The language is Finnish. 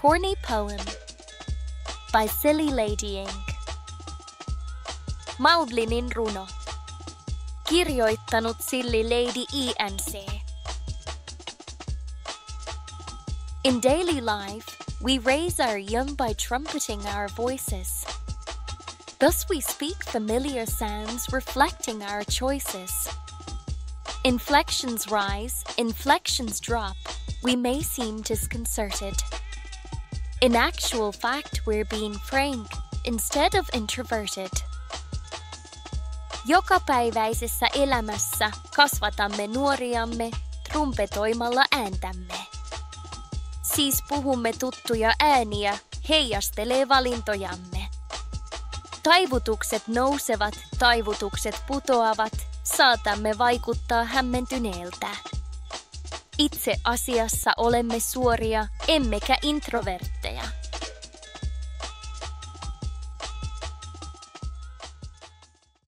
Corny Poem by Silly Lady Ink. Maudlinin runo. Kirjoittanut Silly Lady INC. In daily life, we raise our young by trumpeting our voices. Thus we speak familiar sounds reflecting our choices. Inflections rise, inflections drop. We may seem disconcerted. In actual fact, we're being frank instead of introverted. Jokapäiväisessä elämässä kasvatamme nuoriamme trumpetoimalla ääntämme. Siis puhumme tuttuja ääniä, heijastelee valintojamme. Taivutukset nousevat, taivutukset putoavat, saatamme vaikuttaa hämmentyneeltä. Itse asiassa olemme suoria, emmekä introvertteja.